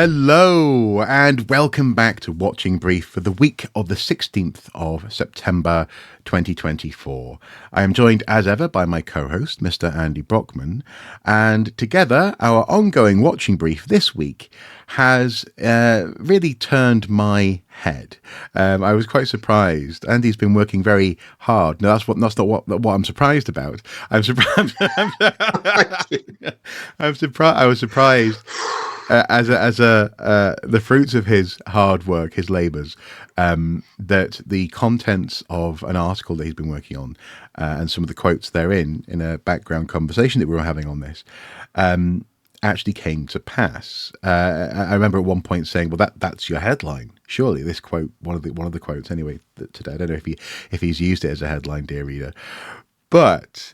Hello and welcome back to Watching Brief for the week of the 16th of September 2024. I am joined as ever by my co-host, Mr. Andy Brockman, and together our ongoing Watching Brief this week has really turned my head. I was quite surprised. Andy's been working very hard. No, that's not what I'm surprised about. I'm surprised. I was surprised. The fruits of his hard work, his labours, that the contents of an article that he's been working on and some of the quotes therein in a background conversation that we were having on this actually came to pass. I remember at one point saying, "Well, that's your headline. Surely this quote, one of the quotes anyway today. I don't know if he's used it as a headline, dear reader, but."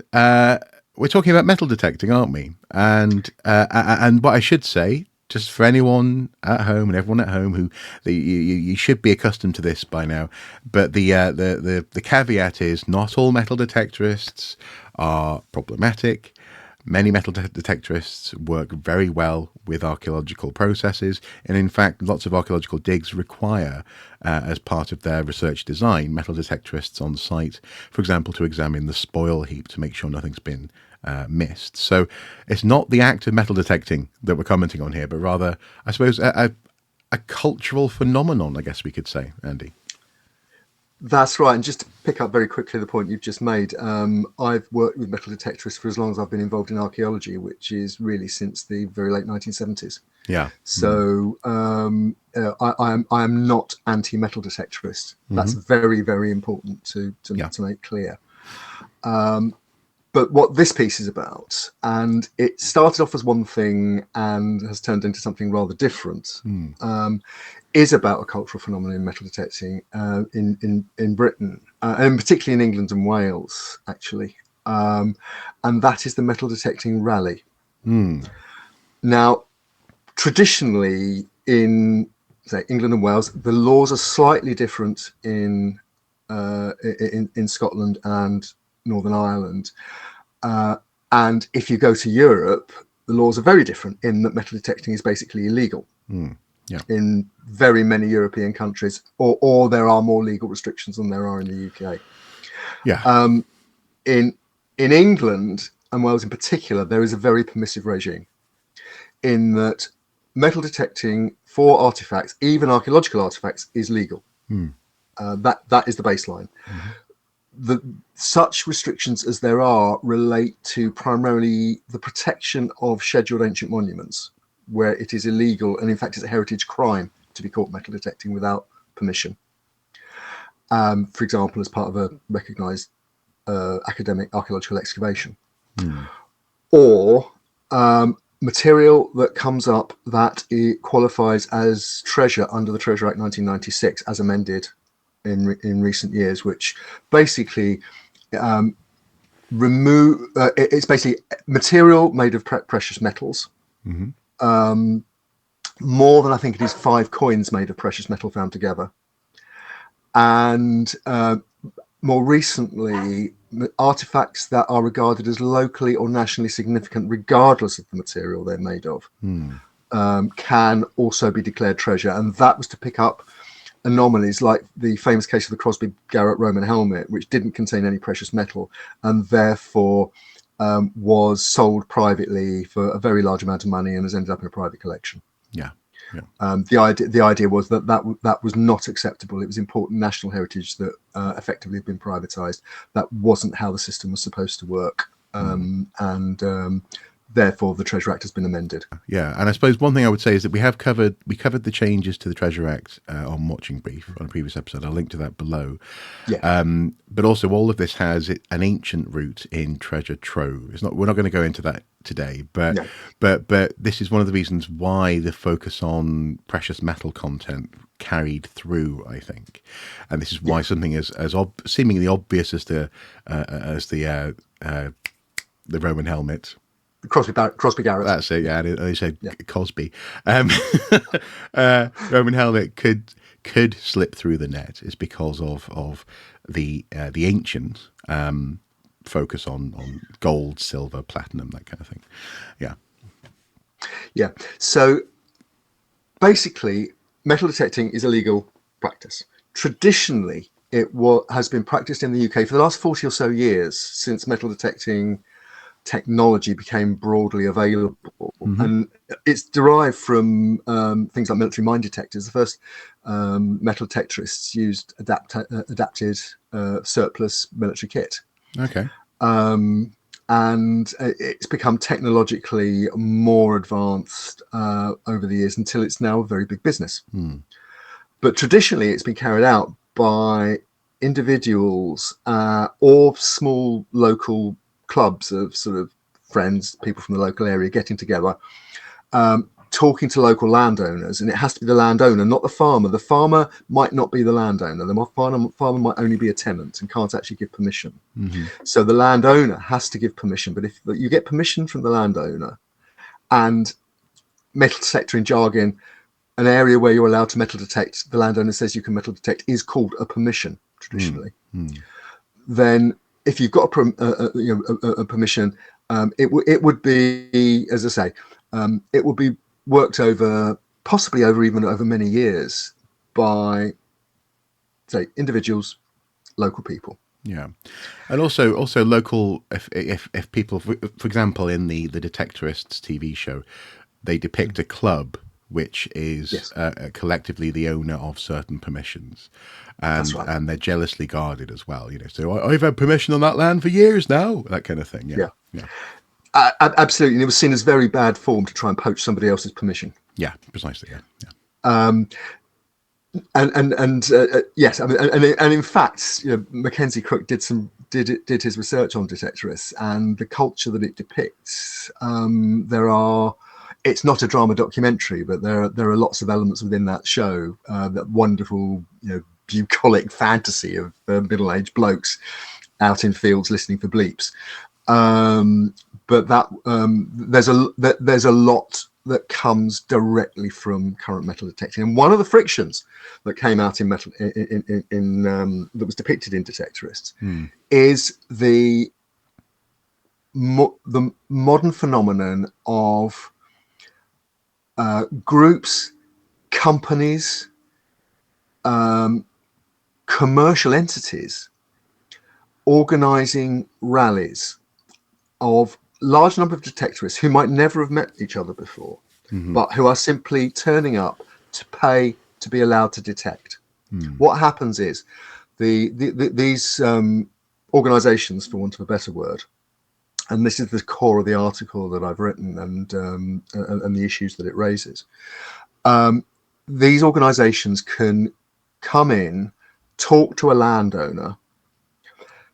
We're talking about metal detecting, aren't we? And what I should say, just for anyone at home and everyone at home who you should be accustomed to this by now, but the caveat is not all metal detectorists are problematic. Many metal detectorists work very well with archaeological processes, and in fact, lots of archaeological digs require, as part of their research design, metal detectorists on site, for example, to examine the spoil heap to make sure nothing's been missed. So it's not the act of metal detecting that we're commenting on here, but rather, I suppose, a cultural phenomenon, I guess we could say, Andy. That's right. And just to pick up very quickly the point you've just made, I've worked with metal detectorists for as long as I've been involved in archaeology, which is really since the very late 1970s. Yeah. So I am not anti-metal detectorist. That's very, very important to make clear. But what this piece is about, and it started off as one thing and has turned into something rather different, is about a cultural phenomenon in metal detecting in Britain, and particularly in England and Wales, actually. And that is the metal detecting rally. Now, traditionally in, say, England and Wales, the laws are slightly different in Scotland and Northern Ireland. And if you go to Europe, the laws are very different in that metal detecting is basically illegal. In very many European countries, or there are more legal restrictions than there are in the UK. In England and Wales in particular, there is a very permissive regime in that metal detecting for artifacts, even archaeological artifacts, is legal. That is the baseline. Such restrictions as there are relate to primarily the protection of scheduled ancient monuments, where it is illegal, and in fact it's a heritage crime to be caught metal detecting without permission. For example, as part of a recognised academic archaeological excavation. Or material that comes up that it qualifies as treasure under the Treasure Act 1996, as amended in recent years, which basically it's basically material made of precious metals. More than, I think it is, 5 coins made of precious metal found together. And more recently, artifacts that are regarded as locally or nationally significant, regardless of the material they're made of, can also be declared treasure. And that was to pick up anomalies like the famous case of the Crosby Garrett Roman helmet, which didn't contain any precious metal and therefore was sold privately for a very large amount of money and has ended up in a private collection. The idea was that was not acceptable. It was important national heritage that effectively had been privatized. That wasn't how the system was supposed to work, and therefore the Treasure Act has been amended. Yeah, and I suppose one thing I would say is that we covered the changes to the Treasure Act on Watching Brief on a previous episode. I'll link to that below. But also all of this has an ancient root in treasure trove. We're not going to go into that today, but this is one of the reasons why the focus on precious metal content carried through, I think, and this is why something as seemingly obvious as the Roman helmet. Crosby Garrett. That's it. Yeah, and they said Cosby. Roman helmet could slip through the net is because of the ancient focus on gold, silver, platinum, that kind of thing. Yeah. So basically, metal detecting is a legal practice. Traditionally, has been practiced in the UK for the last 40 or so years, since metal detecting technology became broadly available. And it's derived from things like military mine detectors. The first metal detectorists used adapted surplus military kit. Okay. And it's become technologically more advanced over the years until it's now a very big business. But traditionally, it's been carried out by individuals or small local clubs of sort of friends, people from the local area getting together, talking to local landowners. And it has to be the landowner, not the farmer. The farmer might not be the landowner. The farmer might only be a tenant and can't actually give permission. So the landowner has to give permission. But if you get permission from the landowner, and metal detector in jargon, an area where you're allowed to metal detect, the landowner says you can metal detect, is called a permission traditionally. Then if you've got a permission, it would be, as I say, it would be worked over, possibly even over many years, by, say, individuals, local people. Yeah, and also local. If people, for example, in the Detectorists TV show, they depict a club which is Yes. Collectively the owner of certain permissions, That's right. and they're jealously guarded as well. So I've had permission on that land for years now, that kind of thing. Yeah. Yeah, Absolutely. And it was seen as very bad form to try and poach somebody else's permission. yeah, precisely. Yeah. Yes, I mean, and in fact, Mackenzie Crook did his research on detectorists and the culture that it depicts. It's not a drama documentary, but there are lots of elements within that show, that wonderful, bucolic fantasy of middle-aged blokes out in fields listening for bleeps. But there's a lot that comes directly from current metal detecting, and one of the frictions that came out in metal that was depicted in Detectorists is the modern phenomenon of groups, companies, commercial entities organizing rallies of large number of detectorists who might never have met each other before, but who are simply turning up to pay to be allowed to detect. What happens is these organizations, for want of a better word, and this is the core of the article that I've written and the issues that it raises. These organizations can come in, talk to a landowner,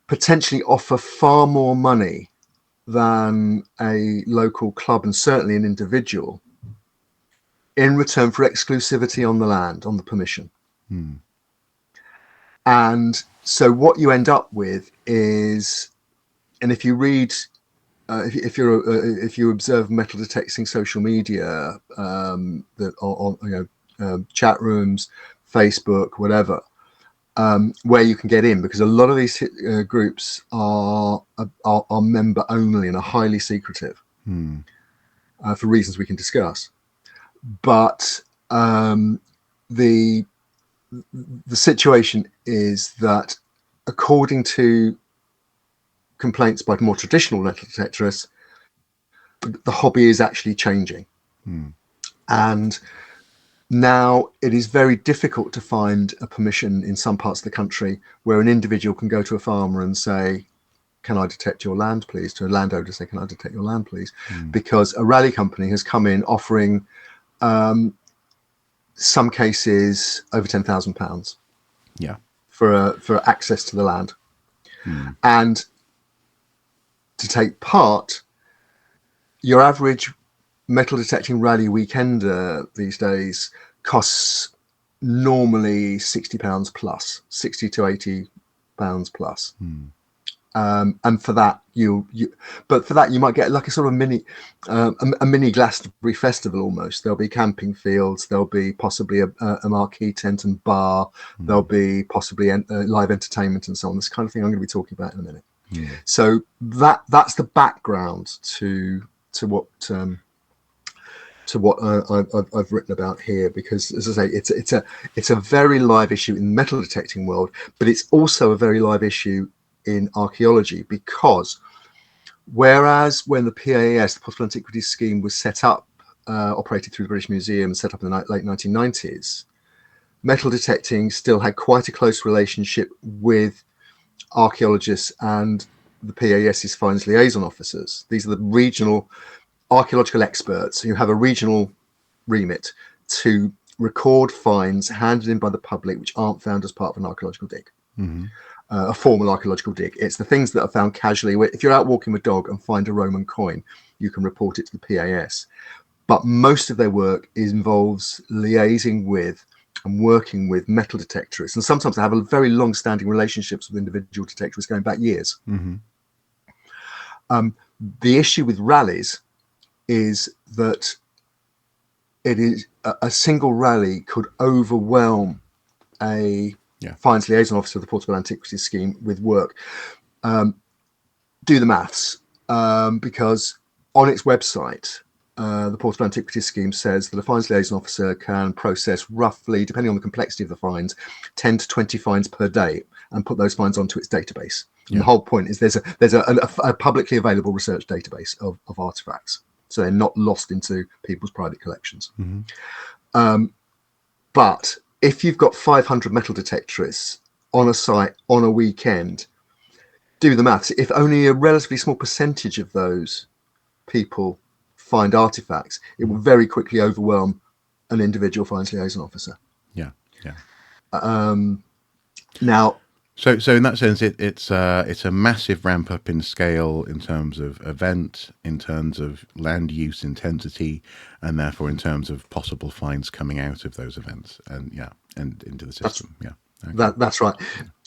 potentially offer far more money than a local club and certainly an individual in return for exclusivity on the land, on the permission. And so what you end up with is, and if you read, if you observe metal detecting social media, that on chat rooms, Facebook, whatever, where you can get in, because a lot of these groups are member only and are highly secretive, for reasons we can discuss. But the situation is that, according to complaints by more traditional metal detectorists, the hobby is actually changing. And now it is very difficult to find a permission in some parts of the country where an individual can go to a farmer and say, can I detect your land, please? To a landowner say, can I detect your land, please? Because a rally company has come in offering, some cases, over £10,000 for access to the land. And to take part, your average metal detecting rally weekender these days costs normally £60 plus, £60 to £80 plus. And for that you might get like a sort of a mini Glastonbury festival almost. There'll be camping fields, there'll be possibly a marquee tent and bar, there'll be possibly live entertainment and so on. This kind of thing I'm going to be talking about in a minute. So that's the background to what to what I've written about here, because, as I say, it's a very live issue in the metal detecting world, but it's also a very live issue in archaeology, because whereas when the PAS, the Possible Antiquities Scheme, was set up, operated through the British Museum, set up in the late 1990s, metal detecting still had quite a close relationship with archaeologists and the PAS's finds liaison officers. These are the regional archaeological experts who have a regional remit to record finds handed in by the public which aren't found as part of an archaeological dig. Mm-hmm. A formal archaeological dig. It's the things that are found casually. If you're out walking with a dog and find a Roman coin, you can report it to the PAS. But most of their work involves liaising with and working with metal detectorists. And sometimes they have a very long-standing relationships with individual detectorists going back years. Mm-hmm. The issue with rallies is that it is a single rally could overwhelm a finds liaison officer of the Portable Antiquities Scheme with work. Do the maths, because on its website, the Portable Antiquities Scheme says that a finds liaison officer can process roughly, depending on the complexity of the finds, 10 to 20 finds per day and put those finds onto its database. And the whole point is there's a publicly available research database of artifacts, so they're not lost into people's private collections. Mm-hmm. But if you've got 500 metal detectorists on a site on a weekend, do the maths. If only a relatively small percentage of those people find artifacts, it will very quickly overwhelm an individual finds liaison officer. Yeah, yeah. Now, so in that sense, it's a massive ramp up in scale in terms of event, in terms of land use intensity, and therefore in terms of possible finds coming out of those events, and into the system. That's right.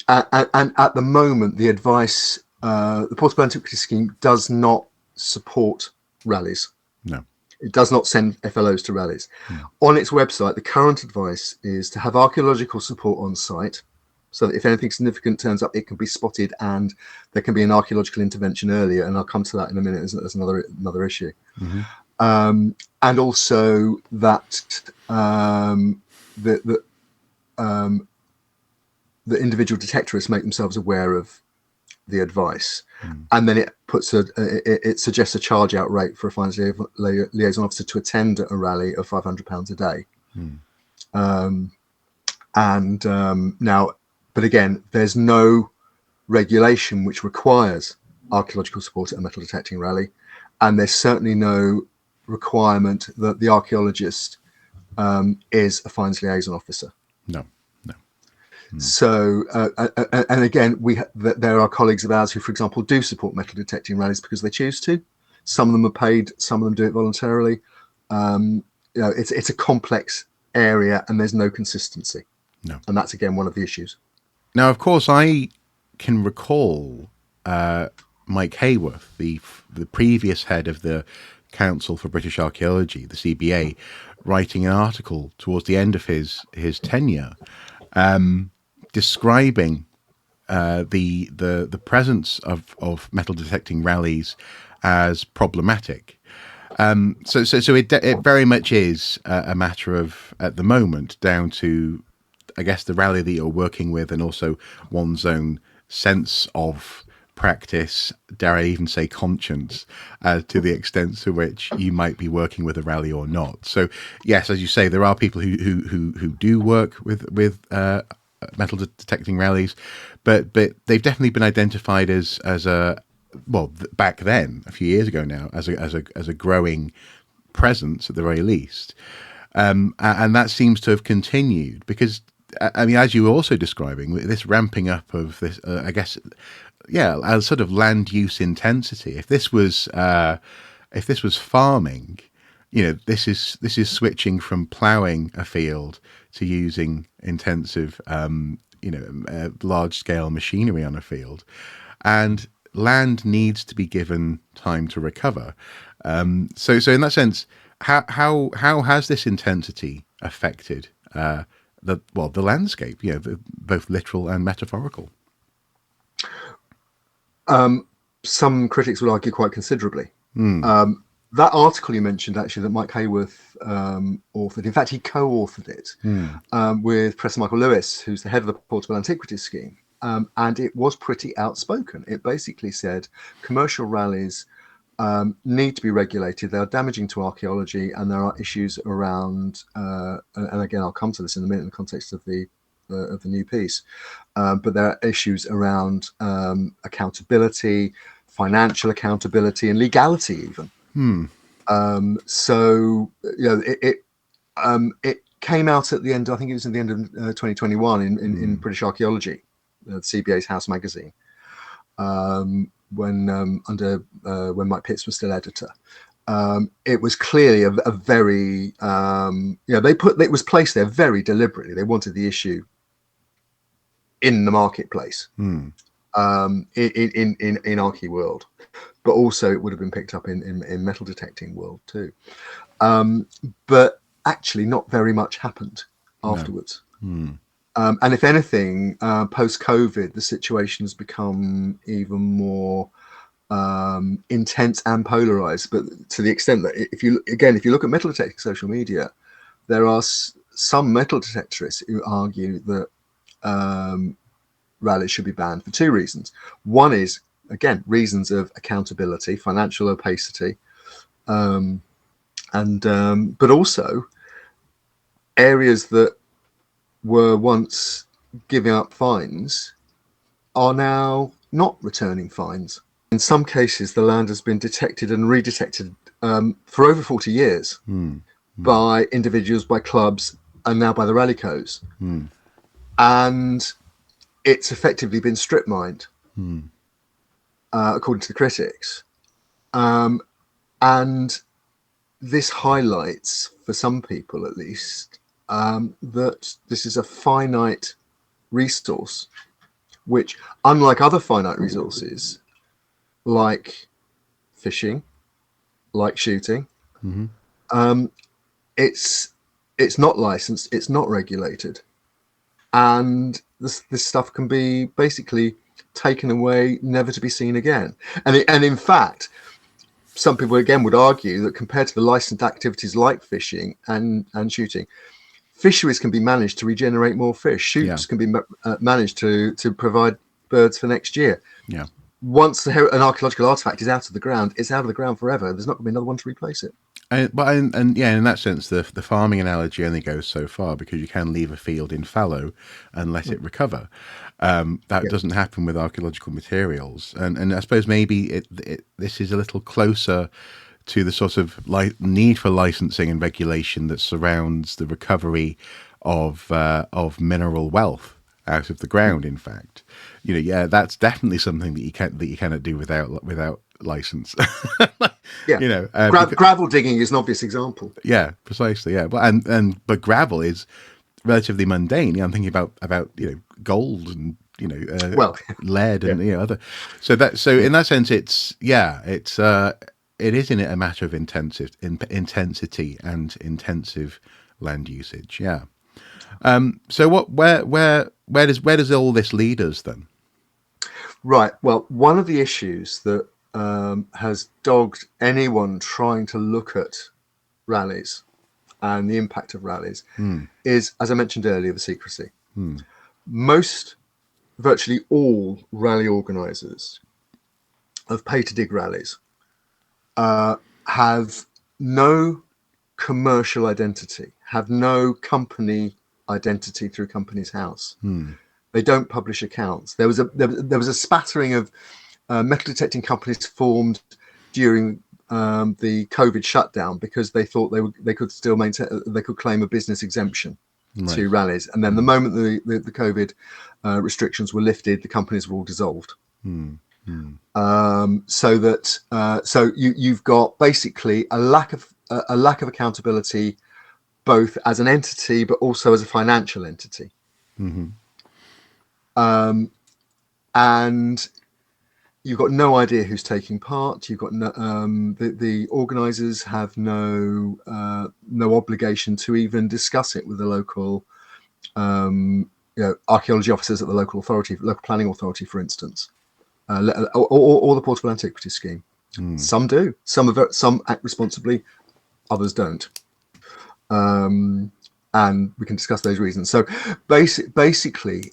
And at the moment, the advice, the Portable Antiquities Scheme does not support rallies. No. It does not send FLOs to rallies. On its website, the current advice is to have archaeological support on site, so that if anything significant turns up, it can be spotted and there can be an archaeological intervention earlier. And I'll come to that in a minute as another issue. Mm-hmm. And also that the individual detectorists make themselves aware of the advice, and then it puts it suggests a charge out rate for a finds liaison officer to attend a rally of £500 a day. Now, but again, there's no regulation which requires archaeological support at a metal detecting rally, and there's certainly no requirement that the archaeologist is a finds liaison officer. No. So, and again, there are colleagues of ours who, for example, do support metal detecting rallies because they choose to. Some of them are paid, some of them do it voluntarily. It's a complex area, and there's no consistency. No, and that's again one of the issues. Now, of course, I can recall Mike Hayworth, the previous head of the Council for British Archaeology, the CBA, writing an article towards the end of his tenure, describing the presence of metal detecting rallies as problematic. So it very much is a matter of, at the moment, down to, I guess, the rally that you're working with, and also one's own sense of practice, dare I even say conscience, to the extent to which you might be working with a rally or not. So yes, as you say, there are people who do work with metal detecting rallies, but they've definitely been identified as a, well, back then, a few years ago now, as a growing presence at the very least, and that seems to have continued because, I mean, as you were also describing, this ramping up of this, I guess, a sort of land use intensity. If this was farming, this is switching from ploughing a field to using intensive, large scale machinery on a field, and land needs to be given time to recover. So in that sense, how has this intensity affected the landscape? Both literal and metaphorical. Some critics would argue quite considerably. that article you mentioned, actually, that Mike Hayworth authored, in fact, he co-authored it with Professor Michael Lewis, who's the head of the Portable Antiquities Scheme. And it was pretty outspoken. It basically said commercial rallies need to be regulated. They are damaging to archaeology, and there are issues around, and again, I'll come to this in a minute in the context of the new piece, but there are issues around accountability, financial accountability, and legality even. So it came out at the end, I think it was in the end of 2021 in British Archaeology, CBA's House magazine, when Mike Pitts was still editor. It was clearly a very it was placed there very deliberately. They wanted the issue in the marketplace, in Archae world, but also it would have been picked up in metal detecting world too. But actually, not very much happened afterwards. No. And if anything, post-COVID, the situation has become even more intense and polarized. But to the extent that if you look at metal detecting social media, there are some metal detectorists who argue that rallies should be banned for two reasons. One is, again, reasons of accountability, financial opacity, but also areas that were once giving up fines are now not returning fines. In some cases, the land has been detected and redetected for over 40 years by individuals, by clubs, and now by the rallycos. And it's effectively been strip mined, according to the critics. And this highlights, for some people at least, that this is a finite resource, which, unlike other finite resources, like fishing, like shooting, it's not licensed, it's not regulated, and this stuff can be basically taken away, never to be seen again. And in fact, some people again would argue that compared to the licensed activities like fishing and shooting, fisheries can be managed to regenerate more fish. Shoots can be managed to provide birds for next year. Yeah. Once an archaeological artifact is out of the ground, it's out of the ground forever. There's not going to be another one to replace it. And in that sense, the farming analogy only goes so far, because you can leave a field in fallow and let it recover. That doesn't happen with archaeological materials, and I suppose maybe this is a little closer to the sort of need for licensing and regulation that surrounds the recovery of mineral wealth out of the ground. In fact, that's definitely something that you cannot do without license. Gravel digging is an obvious example. Yeah, precisely. Yeah, but gravel is relatively mundane. I'm thinking about gold and lead and other. So in that sense, it is in it a matter of intensity and intensive land usage. Yeah. So where does all this lead us then? Right. Well, one of the issues that has dogged anyone trying to look at rallies and the impact of rallies is, as I mentioned earlier, the secrecy. Virtually all rally organisers of pay-to-dig rallies have no commercial identity, have no company identity through Companies House. They don't publish accounts. There was a spattering of metal detecting companies formed during the COVID shutdown because they thought they could still claim a business exemption to rallies. And then the moment the COVID restrictions were lifted, the companies were all dissolved. So you've got basically a lack of accountability, both as an entity but also as a financial entity. And you've got no idea who's taking part. You've got the organisers have no obligation to even discuss it with the local archaeology officers at the local planning authority, for instance, or the Portable Antiquities Scheme. Some do. Some act responsibly, others don't. And we can discuss those reasons. So basically,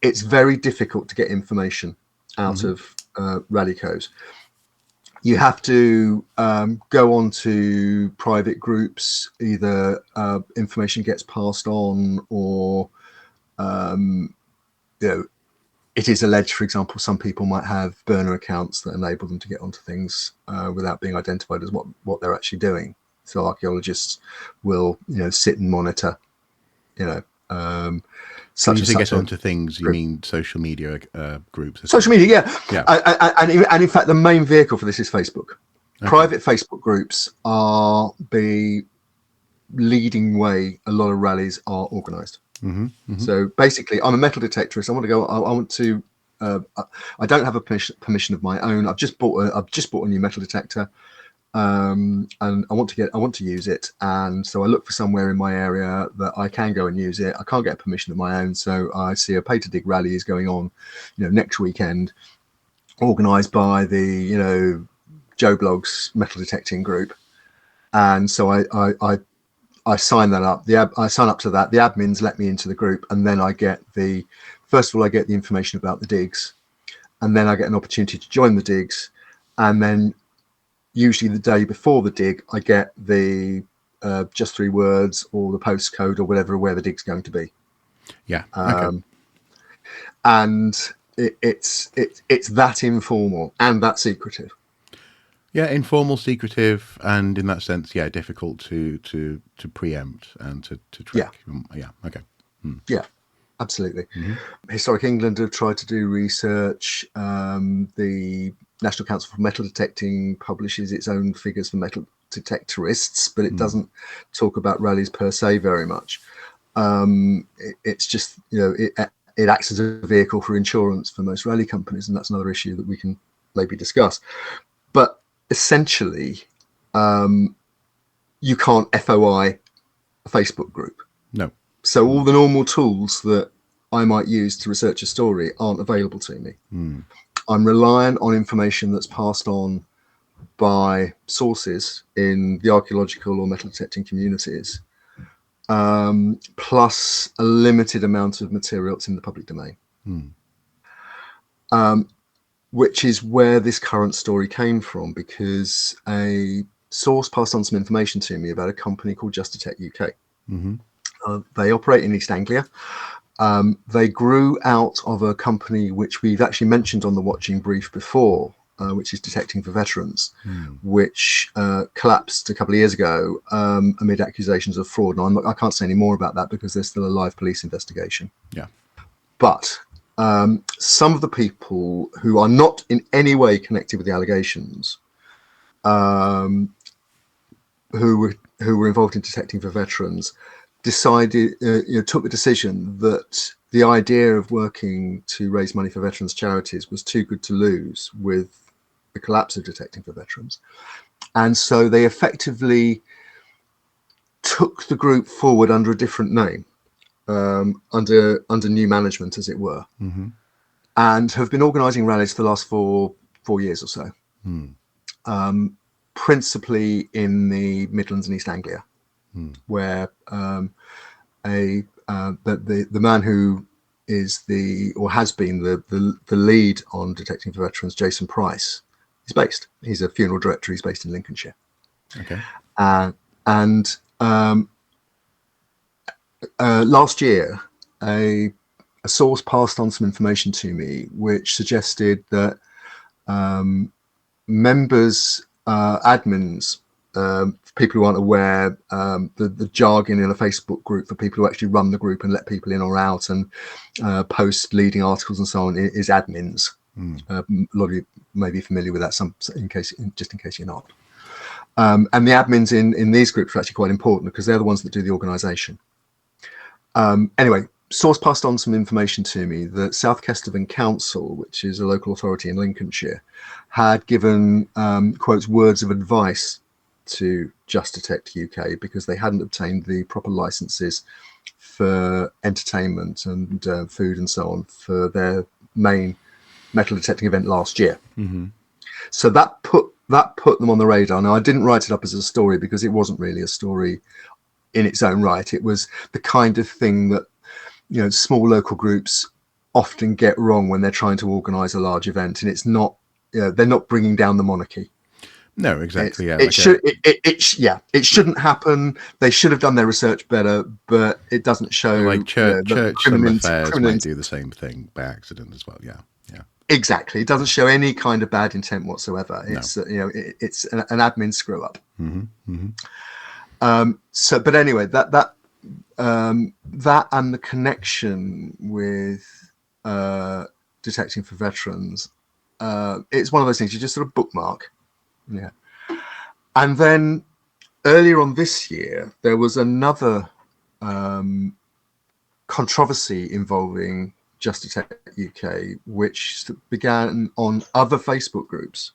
it's very difficult to get information out of rally codes. You have to go on to private groups, either information gets passed on, or it is alleged, for example, some people might have burner accounts that enable them to get onto things without being identified as what they're actually doing. So archaeologists will, sit and monitor, When you say get onto things, you mean social media groups? Social media, yeah. And in fact, the main vehicle for this is Facebook. Okay. Private Facebook groups are the leading way a lot of rallies are organised. So basically, I'm a metal detectorist. I want to go. I want to. I don't have a permission of my own. I've just bought a new metal detector. And I want to use it, and so I look for somewhere in my area that I can go and use it. I can't get permission of my own, so I see a pay to dig rally is going on, next weekend, organised by the Joe Blogs metal detecting group, and so I sign that up. I sign up to that. The admins let me into the group, and then I get first of all I get the information about the digs, and then I get an opportunity to join the digs, and then usually the day before the dig, I get the just 3 words or the postcode or whatever where the dig's going to be. Yeah. Okay. And it's that informal and that secretive. Yeah, informal, secretive, and in that sense, difficult to preempt and to track. Yeah. Okay. Yeah, absolutely. Historic England have tried to do research. The National Council for Metal Detecting publishes its own figures for metal detectorists, but it doesn't talk about rallies per se very much. It's just, it acts as a vehicle for insurance for most rally companies, and that's another issue that we can maybe discuss. But essentially, you can't FOI a Facebook group. No. So all the normal tools that I might use to research a story aren't available to me. I'm reliant on information that's passed on by sources in the archaeological or metal detecting communities, plus a limited amount of material that's in the public domain, which is where this current story came from, because a source passed on some information to me about a company called Just Detect UK. They operate in East Anglia. They grew out of a company which we've actually mentioned on the Watching Brief before, which is Detecting for Veterans, which collapsed a couple of years ago amid accusations of fraud. Now, I can't say any more about that because there's still a live police investigation. Yeah. But some of the people who are not in any way connected with the allegations, who were involved in Detecting for Veterans, decided, took the decision that the idea of working to raise money for veterans charities was too good to lose with the collapse of Detecting for Veterans. And so they effectively took the group forward under a different name, under new management, as it were, and have been organising rallies for the last four years or so, principally in the Midlands and East Anglia, where the man who is or has been the lead on Detecting for Veterans, Jason Price, is based. He's a funeral director. He's based in Lincolnshire. Okay. And last year, a source passed on some information to me which suggested that members, admins, people who aren't aware, the jargon in a Facebook group for people who actually run the group and let people in or out and post leading articles and so on is admins. A lot of you may be familiar with that, just in case you're not. And the admins in these groups are actually quite important because they're the ones that do the organisation. Anyway, source passed on some information to me that South Kesterton Council, which is a local authority in Lincolnshire, had given, quotes, words of advice to Just Detect UK because they hadn't obtained the proper licenses for entertainment and food and so on for their main metal detecting event last year. So that put them on the radar. Now, I didn't write it up as a story because it wasn't really a story in its own right. It was the kind of thing that, you know, small local groups often get wrong when they're trying to organise a large event, and it's not, you know, they're not bringing down the monarchy. No, exactly. Yeah, It shouldn't happen. They should have done their research better, but it doesn't show, like you know, the church summer fairs might do the same thing by accident as well. Yeah, yeah. Exactly. It doesn't show any kind of bad intent whatsoever. No. It's you know, it's an admin screw up. Mm-hmm, mm-hmm. So, but anyway, that and the connection with detecting for veterans, it's one of those things you just sort of bookmark. Yeah. And then earlier on this year, there was another controversy involving Just Detect UK, which began on other Facebook groups,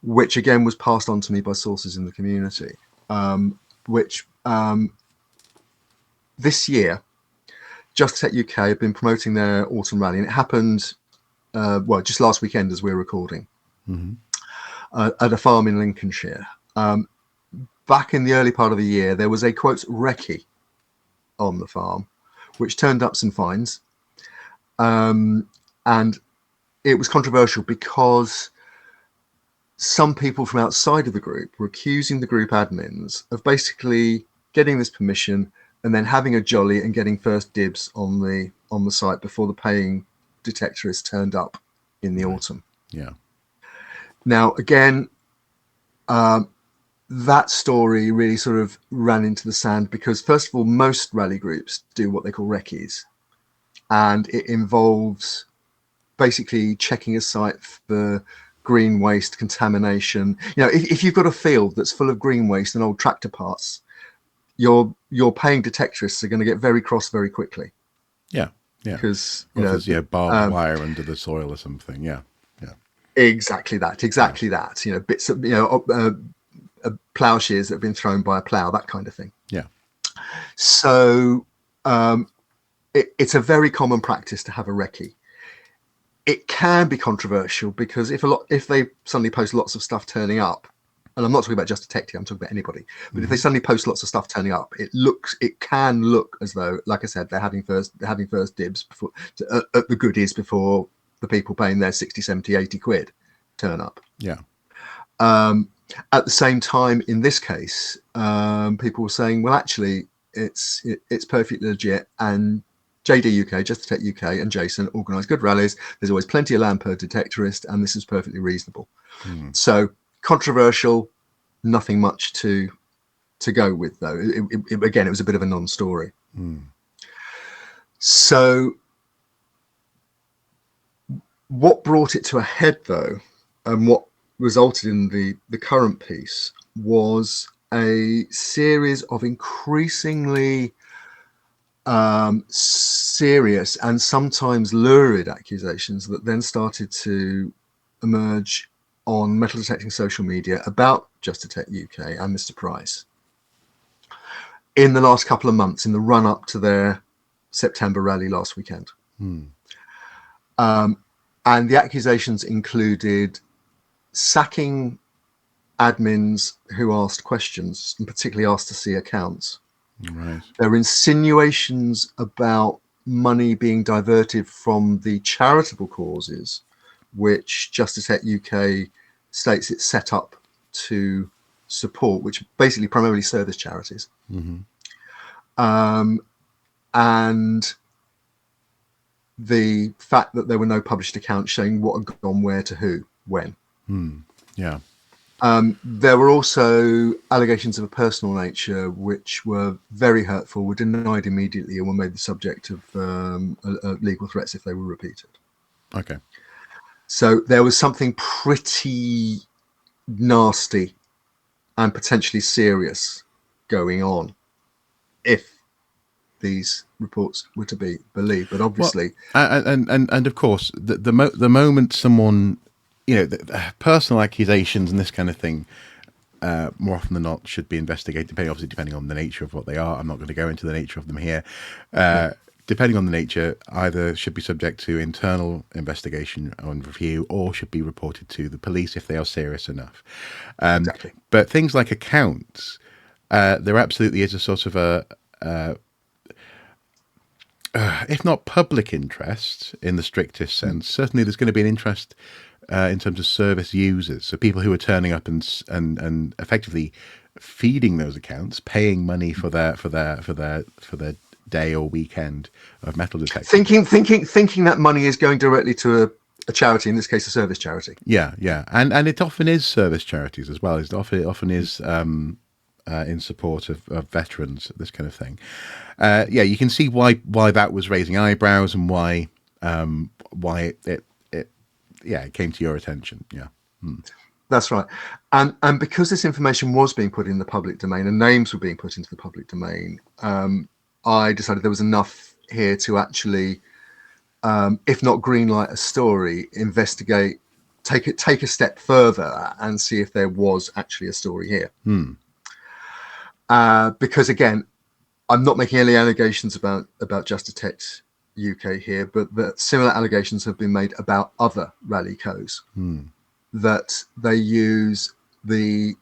which again was passed on to me by sources in the community, which this year, Just Detect UK have been promoting their autumn rally, and it happened, well, just last weekend as we're recording, at a farm in Lincolnshire. Back in the early part of the year, there was a, quote, recce on the farm, which turned up some fines. And it was controversial because some people from outside of the group were accusing the group admins of basically getting this permission and then having a jolly and getting first dibs on the site before the paying detectorists turned up in the autumn. Yeah. Now, again, that story really sort of ran into the sand because, first of all, most rally groups do what they call recce's, and it involves basically checking a site for green waste, contamination. You know, if you've got a field that's full of green waste and old tractor parts, your paying detectorists are going to get very cross very quickly. Yeah, yeah. Because there's barbed wire under the soil or something. Yeah, yeah. Exactly that. You know, bits of plowshares that have been thrown by a plow, that kind of thing. Yeah. So it's a very common practice to have a recce. It can be controversial because if they suddenly post lots of stuff turning up, and I'm not talking about Just Detect, I'm talking about anybody, but if they suddenly post lots of stuff turning up, it can look as though, like I said, they're having first dibs before at the goodies before the people paying their 60, 70, 80 quid turn up. Yeah. At the same time, in this case, people were saying, well, actually, it's perfectly legit, and JD UK, Just Detect UK, and Jason organise good rallies. There's always plenty of land per detectorist, and this is perfectly reasonable. So controversial, nothing much to go with, though. Again, it was a bit of a non-story. So what brought it to a head, though, and what resulted in the current piece was a series of increasingly serious and sometimes lurid accusations that then started to emerge on metal detecting social media about Just Detect UK and Mr. Price in the last couple of months, in the run up to their September rally last weekend. And the accusations included sacking admins who asked questions, and particularly asked to see accounts. Right. There were insinuations about money being diverted from the charitable causes, which Just Detect UK states it's set up to support, which basically primarily serve as charities. And the fact that there were no published accounts showing what had gone where to who, when. Yeah. There were also allegations of a personal nature which were very hurtful, were denied immediately, and were made the subject of legal threats if they were repeated. Okay. So there was something pretty nasty and potentially serious going on if these reports were to be believed. But obviously, and of course, the moment someone, the personal accusations and this kind of thing, more often than not, should be investigated. Obviously, depending on the nature of what they are. I'm not going to go into the nature of them here. depending on the nature, either should be subject to internal investigation and review, or should be reported to the police if they are serious enough. Exactly. But things like accounts, there absolutely is a sort of if not public interest in the strictest sense, certainly there's going to be an interest in terms of service users. So people who are turning up and effectively feeding those accounts, paying money for their day or weekend of metal detecting. Thinking that money is going directly to a charity, in this case, a service charity. Yeah, and it often is service charities as well. It often is in support of veterans, this kind of thing. You can see why that was raising eyebrows and why it came to your attention. Yeah. That's right. And because this information was being put in the public domain and names were being put into the public domain, I decided there was enough here to actually, if not greenlight a story, investigate, take a step further and see if there was actually a story here. Because again, I'm not making any allegations about Just Detect UK here, but that similar allegations have been made about other rally codes. That they use the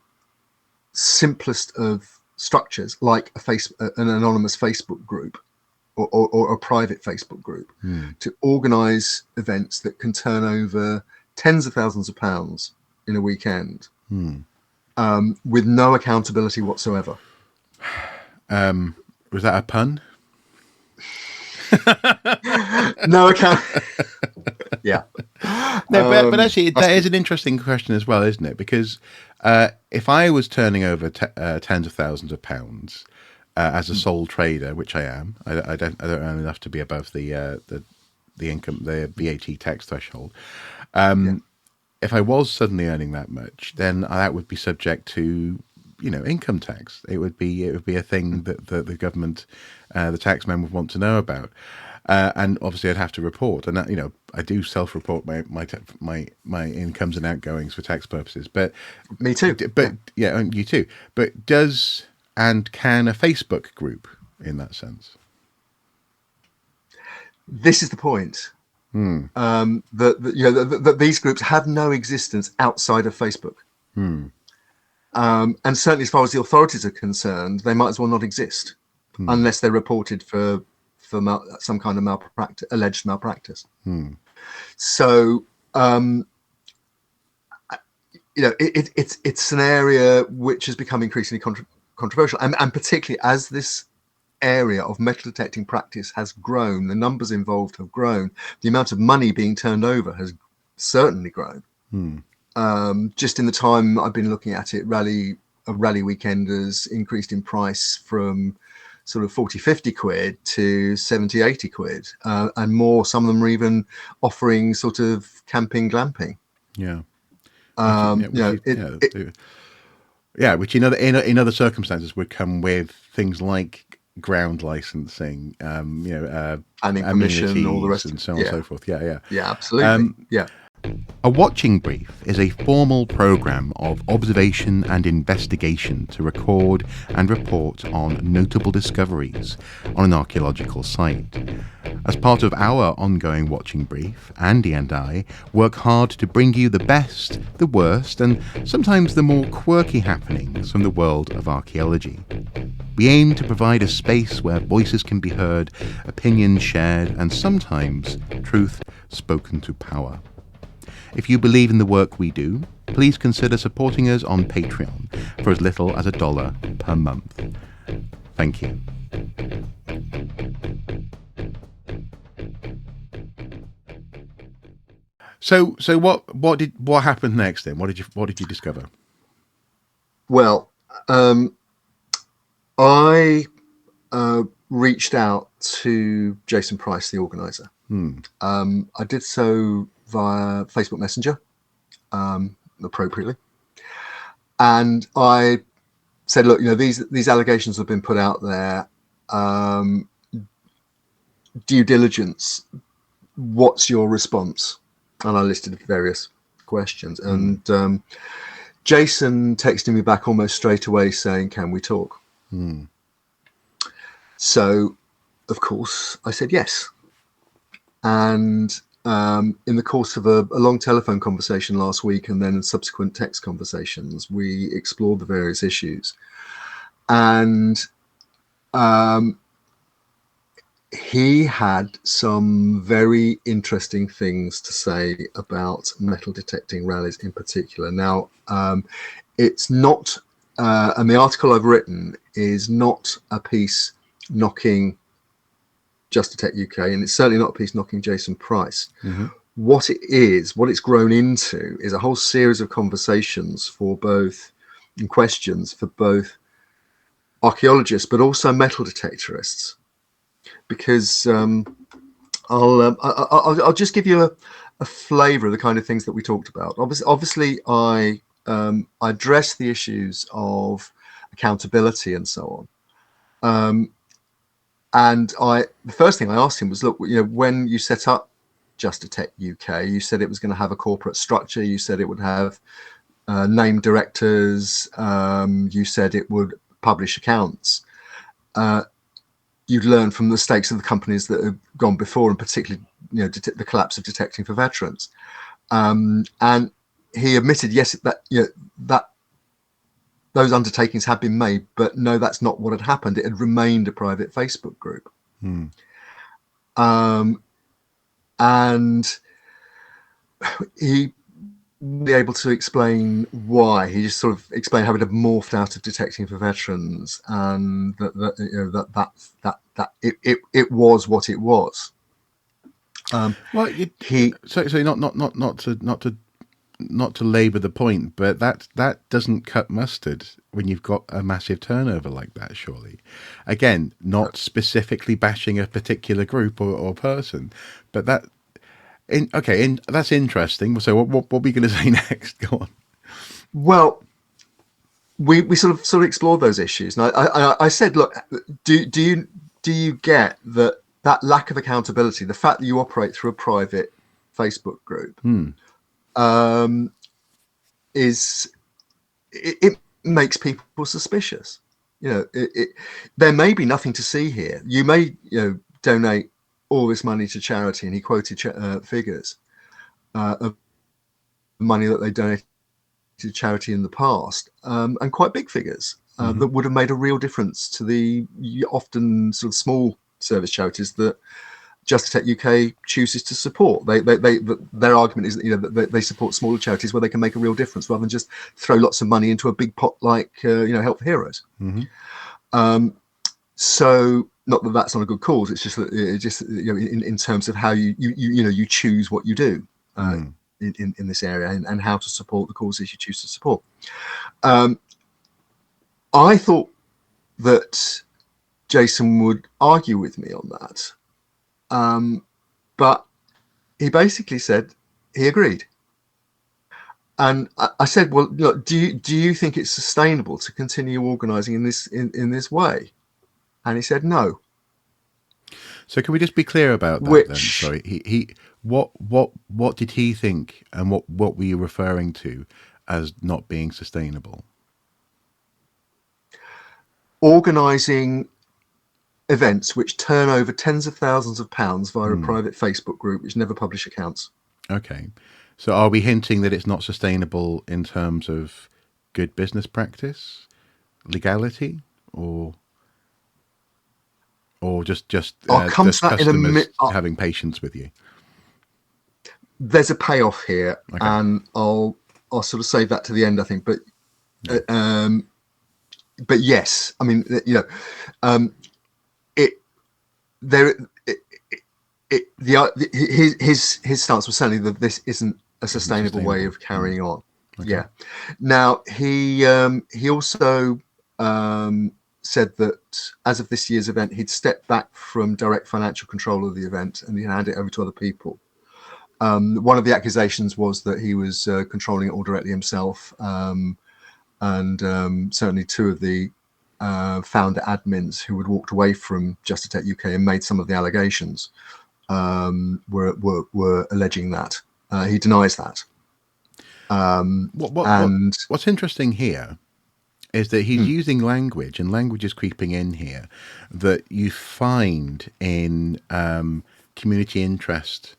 simplest of structures, like an anonymous Facebook group or a private Facebook group, to organise events that can turn over tens of thousands of pounds in a weekend, with no accountability whatsoever. Was that a pun? No account. Yeah. No, but actually, that is an interesting question as well, isn't it? Because if I was turning over tens of thousands of pounds as a sole trader, which I am, I don't earn enough to be above the income, the VAT tax threshold. If I was suddenly earning that much, then that would be subject to, income tax. It would be a thing that the government, the taxman would want to know about. And obviously, I'd have to report, and I do self-report my incomes and outgoings for tax purposes. But me too. But you too. But does and can a Facebook group in that sense? This is the point. That these groups have no existence outside of Facebook. And certainly, as far as the authorities are concerned, they might as well not exist unless they're reported for some kind of alleged malpractice. So, it's an area which has become increasingly controversial, and particularly as this area of metal detecting practice has grown, the numbers involved have grown, the amount of money being turned over has certainly grown. Just in the time I've been looking at it, rally weekenders increased in price from sort of 40-50 quid to 70-80 quid, and more. Some of them are even offering sort of camping glamping. Which in other circumstances would come with things like ground licensing, planning permission, all the rest, and so on and so forth. Yeah, absolutely. A watching brief is a formal programme of observation and investigation to record and report on notable discoveries on an archaeological site. As part of our ongoing watching brief, Andy and I work hard to bring you the best, the worst, and sometimes the more quirky happenings from the world of archaeology. We aim to provide a space where voices can be heard, opinions shared, and sometimes truth spoken to power. If you believe in the work we do, please consider supporting us on Patreon for as little as $1 per month. Thank you. So what happened next then? What did you discover? Well, I reached out to Jason Price, the organizer. I did so via Facebook Messenger, appropriately, and I said, "Look, these allegations have been put out there. Due diligence. What's your response?" And I listed various questions, and Jason texted me back almost straight away saying, "Can we talk?" So of course, I said yes. And in the course of a long telephone conversation last week and then subsequent text conversations, we explored the various issues. And he had some very interesting things to say about metal detecting rallies in particular. Now, it's not, and the article I've written is not a piece knocking Just Detect UK, and it's certainly not a piece knocking Jason Price. What it is, what it's grown into, is a whole series of conversations for both, and questions for both archaeologists, but also metal detectorists. Because I'll just give you a flavour of the kind of things that we talked about. Obviously, I addressed the issues of accountability and so on. And the first thing I asked him was, look, when you set up Just Detect UK, you said it was going to have a corporate structure. You said it would have named directors. You said it would publish accounts. You'd learn from the mistakes of the companies that have gone before, and particularly, the collapse of Detecting for Veterans. And he admitted, yes, that those undertakings had been made, but no, that's not what had happened. It had remained a private Facebook group. And he be able to explain why. He just sort of explained how it had morphed out of Detecting for Veterans, and that it was what it was. Well, not to labour the point, but that doesn't cut mustard when you've got a massive turnover like that. Surely, again, not specifically bashing a particular group or person, but that's interesting. So what are we going to say next? Go on. Well, we sort of explored those issues, and I said, look, do you get that lack of accountability, the fact that you operate through a private Facebook group, it makes people suspicious. There may be nothing to see here. You may donate all this money to charity, and he quoted figures of money that they donated to charity in the past, and quite big figures that would have made a real difference to the often sort of small service charities that Just Detect UK chooses to support. Their argument is that they support smaller charities where they can make a real difference, rather than just throw lots of money into a big pot like Help for Heroes. So, not that that's not a good cause. It's just that in terms of how you choose what you do in this area, and how to support the causes you choose to support. I thought that Jason would argue with me on that. But he basically said he agreed. And I said, well, look, do you think it's sustainable to continue organising in this way? And he said no. So can we just be clear about that then? Sorry, what did he think, and what were you referring to as not being sustainable? Organising events which turn over tens of thousands of pounds via a private Facebook group which never publish accounts. Okay. So are we hinting that it's not sustainable in terms of good business practice, legality, or just customers having patience with you? There's a payoff here, okay. And I'll sort of save that to the end, I think. But yes, I mean, his stance was certainly that this isn't a sustainable way of carrying on. Okay. Yeah. Now he also said that as of this year's event, he'd stepped back from direct financial control of the event and he'd hand it over to other people. One of the accusations was that he was controlling it all directly himself, and certainly two of the founder admins who had walked away from Just Detect UK and made some of the allegations were alleging that. He denies that. What's interesting here is that he's using language, and language is creeping in here, that you find in community interest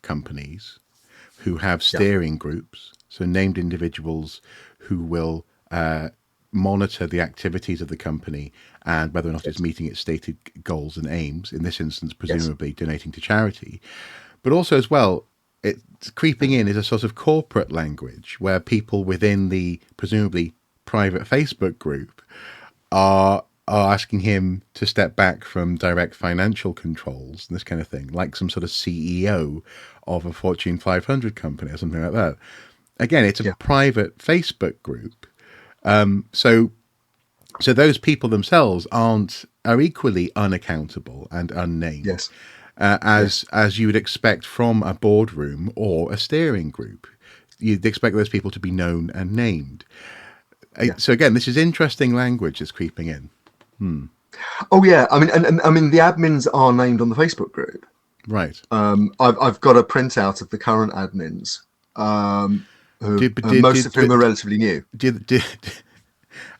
companies who have Yeah. steering groups, so named individuals who will monitor the activities of the company and whether or not it's Yes. meeting its stated goals and aims, in this instance, Yes. presumably donating to charity. But also, as well, it's creeping in is a sort of corporate language where people within the presumably private Facebook group are asking him to step back from direct financial controls and this kind of thing, like some sort of CEO of a Fortune 500 company or something like that. Again, it's a Yeah. private Facebook group. So those people themselves are equally unaccountable and unnamed, Yes. Yes. as you would expect from a boardroom or a steering group. You'd expect those people to be known and named. Yeah. So again, this is interesting language that's creeping in. Oh yeah. I mean, and I mean, the admins are named on the Facebook group. Right. I've got a printout of the current admins, who Did, most of whom are relatively new. did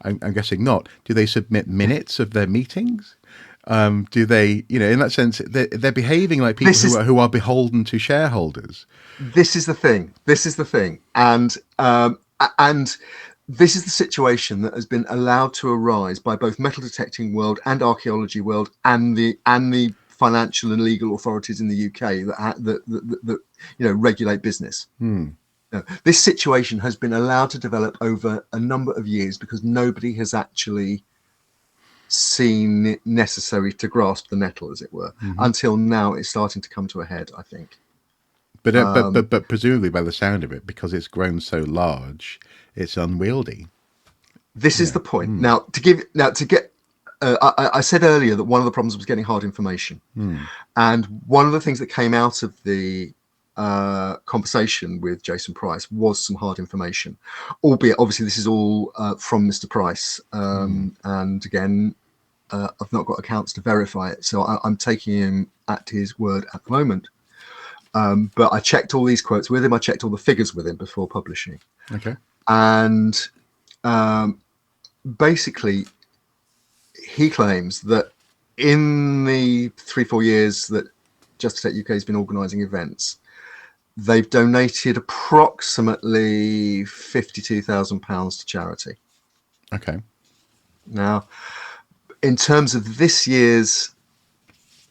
I'm guessing not. Do they submit minutes of their meetings? Do they, in that sense, they're behaving like people This is who are beholden to shareholders? this is the thing. This is the thing, and this is the situation that has been allowed to arise by both metal detecting world and archaeology world, and the financial and legal authorities in the UK that regulate business. No, this situation has been allowed to develop over a number of years because nobody has actually seen it necessary to grasp the nettle, as it were. Until now, it's starting to come to a head, I think. But presumably, by the sound of it, because it's grown so large, it's unwieldy. This is Yeah. the point. I said earlier that one of the problems was getting hard information, and one of the things that came out of the conversation with Jason Price was some hard information, albeit obviously this is all from Mr. Price, and again, I've not got accounts to verify it, so I'm taking him at his word at the moment. But I checked all these quotes with him. I checked all the figures with him before publishing, Okay. and basically, he claims that in the 3-4 years that Just Detect UK has been organising events, they've donated approximately £52,000 to charity. Okay. Now, in terms of this year's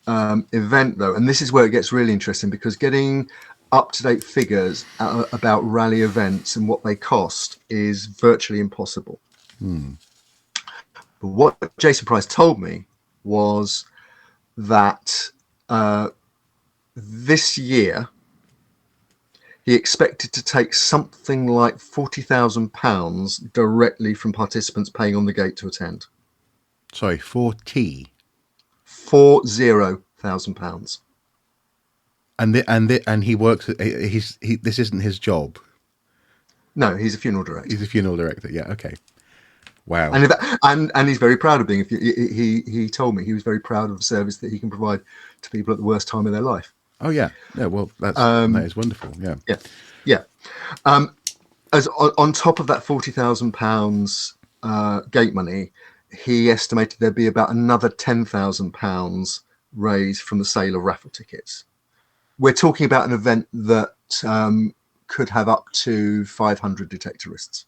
event, though, and this is where it gets really interesting, because getting up-to-date figures about rally events and what they cost is virtually impossible. But what Jason Price told me was that this year he expected to take something like £40,000 directly from participants paying on the gate to attend. Sorry, 4T. £40,000. And he works. This isn't his job. No, he's a funeral director. He's a funeral director. Yeah. Okay. Wow. And he's very proud of being. He told me he was very proud of the service that he can provide to people at the worst time of their life. Oh yeah. Yeah. Well, that is wonderful. Yeah. Yeah, yeah. As on top of that £40,000 gate money, he estimated there'd be about another £10,000 raised from the sale of raffle tickets. We're talking about an event that could have up to 500 detectorists.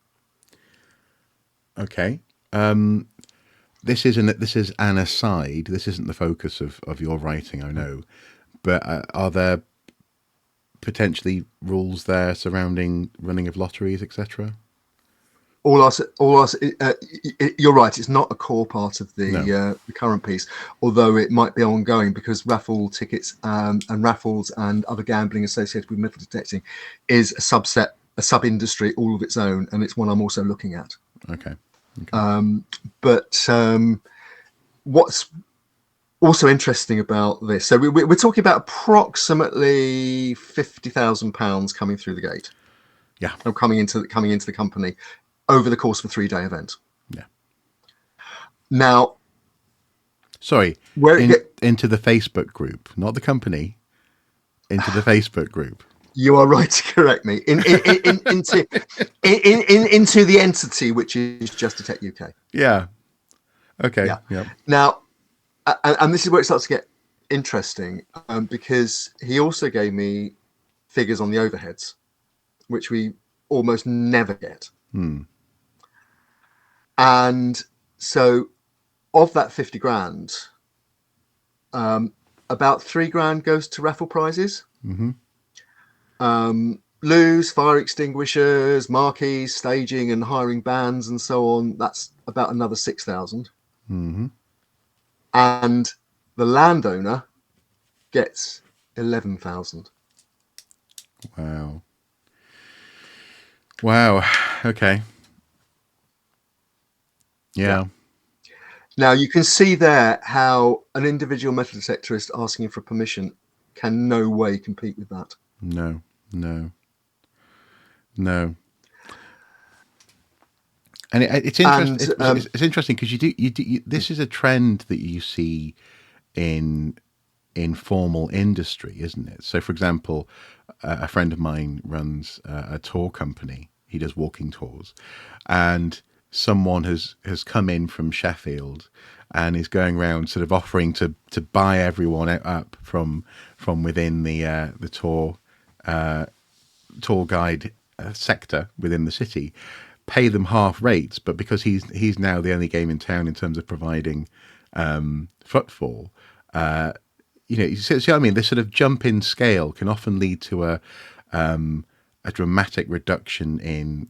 Okay. This is an aside. This isn't the focus of your writing, I know, but are there potentially rules there surrounding running of lotteries, etc.? You're right. It's not a core part of No. the current piece, although it might be ongoing, because raffle tickets and raffles and other gambling associated with metal detecting is a sub-industry all of its own, and it's one I'm also looking at. Okay. But what's also interesting about this, so we're talking about approximately £50,000 coming through the gate. Yeah. Or coming into the company over the course of a 3-day event. Yeah. Now, sorry, into the Facebook group, not the company, into the Facebook group. You are right to correct me. Into the entity which is Just Detect UK. Yeah. Okay. Yeah. Yep. Now, and this is where it starts to get interesting, because he also gave me figures on the overheads, which we almost never get. And so, of that 50 grand, about 3 grand goes to raffle prizes. Loos, fire extinguishers, marquees, staging and hiring bands and so on. That's about another 6,000. And the landowner gets 11,000. Wow. Wow. Okay. Yeah. Now you can see there how an individual metal detectorist asking for permission can no way compete with that. No. No. No. And it's interesting. And It's interesting because this is a trend that you see in formal industry, isn't it? So, for example, a friend of mine runs a tour company. He does walking tours, and someone has come in from Sheffield and is going around sort of offering to buy everyone up from within the tour guide sector within the city, pay them half rates, but because he's now the only game in town in terms of providing footfall. See what I mean? This sort of jump in scale can often lead to a dramatic reduction in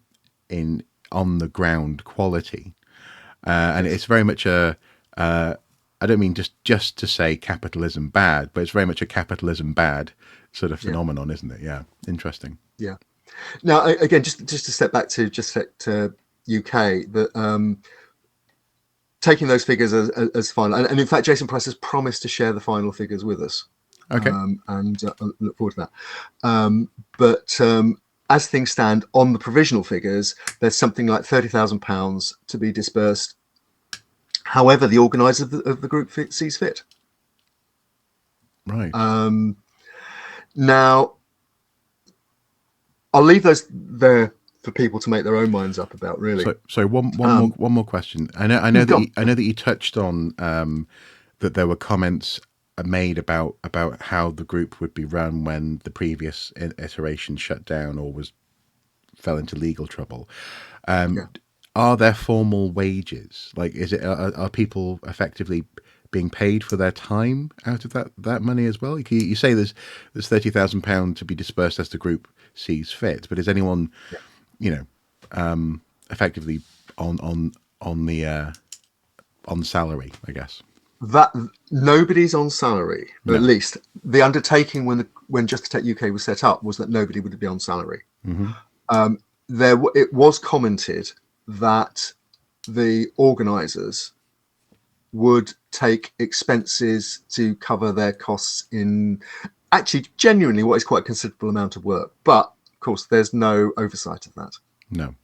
on the ground quality, and it's very much I don't mean just to say capitalism bad, but it's very much a capitalism bad sort of phenomenon, isn't it? Yeah, interesting. Yeah. Now, again, just to step back to Just Detect UK, that taking those figures as final, and in fact, Jason Price has promised to share the final figures with us. Okay. And I look forward to that. But as things stand on the provisional figures, there's something like £30,000 to be dispersed, however the organizer of the group sees fit. Right. Now, I'll leave those there for people to make their own minds up about. Really. So one more question. I know that you touched on that there were comments made about how the group would be run when the previous iteration shut down or fell into legal trouble. Are there formal wages? Like, are people effectively being paid for their time out of that money as well? You say there's £30,000 to be dispersed as the group sees fit, but is anyone, effectively on salary, I guess? That nobody's on salary. No. At least the undertaking when Just Detect UK was set up was that nobody would be on salary. It was commented that the organisers would take expenses to cover their costs in actually genuinely what is quite a considerable amount of work, but of course there's no oversight of that. No.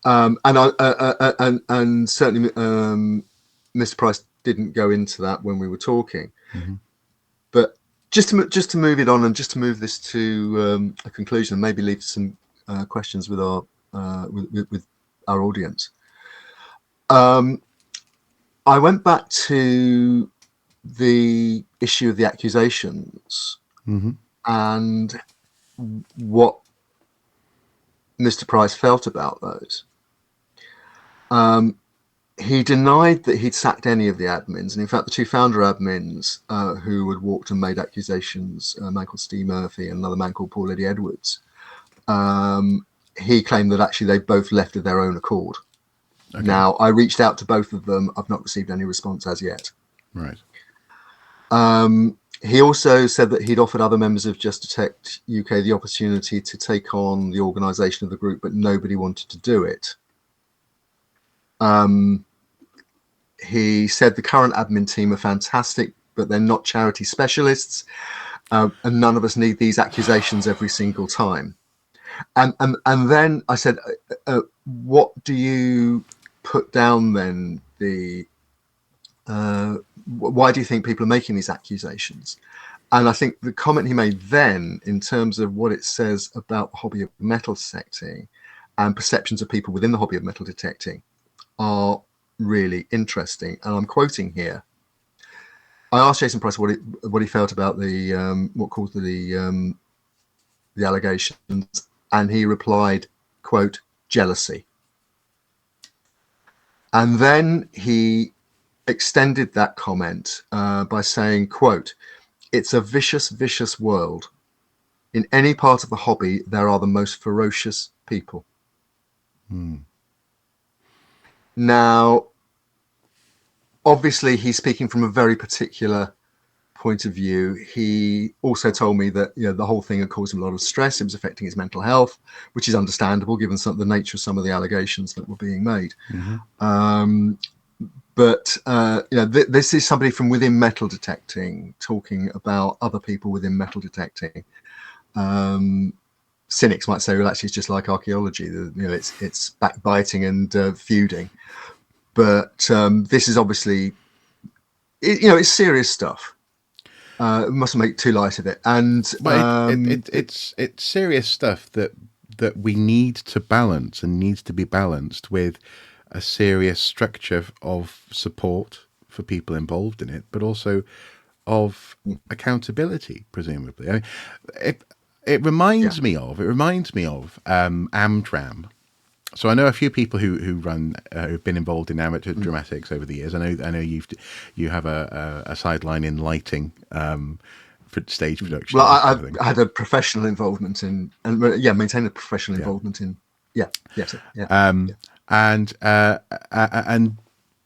And certainly Mr. Price didn't go into that when we were talking. But just to move it on and just to move this to a conclusion and maybe leave some questions with our audience. I went back to the issue of the accusations and what Mr. Price felt about those. He denied that he'd sacked any of the admins, and in fact the two founder admins who had walked and made accusations, a man called Steve Murphy and another man called Paul Eddie Edwards, he claimed that actually they both left of their own accord. Okay. Now, I reached out to both of them. I've not received any response as yet. Right. He also said that he'd offered other members of Just Detect UK the opportunity to take on the organisation of the group, but nobody wanted to do it. He said the current admin team are fantastic, but they're not charity specialists, and none of us need these accusations every single time. And then I said, what do you put down then? Why do you think people are making these accusations? And I think the comment he made then, in terms of what it says about the hobby of metal detecting and perceptions of people within the hobby of metal detecting, are really interesting. And I'm quoting here. I asked Jason Price what he felt about the what caused the allegations, and he replied, quote, jealousy. And then he extended that comment by saying, quote, it's a vicious, vicious world. In any part of the hobby, there are the most ferocious people. Now, obviously, he's speaking from a very particular point of view. He also told me that the whole thing had caused him a lot of stress. It was affecting his mental health, which is understandable given the nature of some of the allegations that were being made. But this is somebody from within metal detecting talking about other people within metal detecting. Cynics might say, well, actually, it's just like archaeology. It's backbiting and feuding. But this is obviously, it's serious stuff. Mustn't make too light of it. And it's serious stuff that we need to balance and needs to be balanced with a serious structure of support for people involved in it, but also of accountability, presumably. I mean, it reminds me of Amdram. So I know a few people who run who've been involved in amateur dramatics over the years. I know you have a sideline in lighting for stage production. Well, I had a professional involvement in, and maintained a professional involvement in. And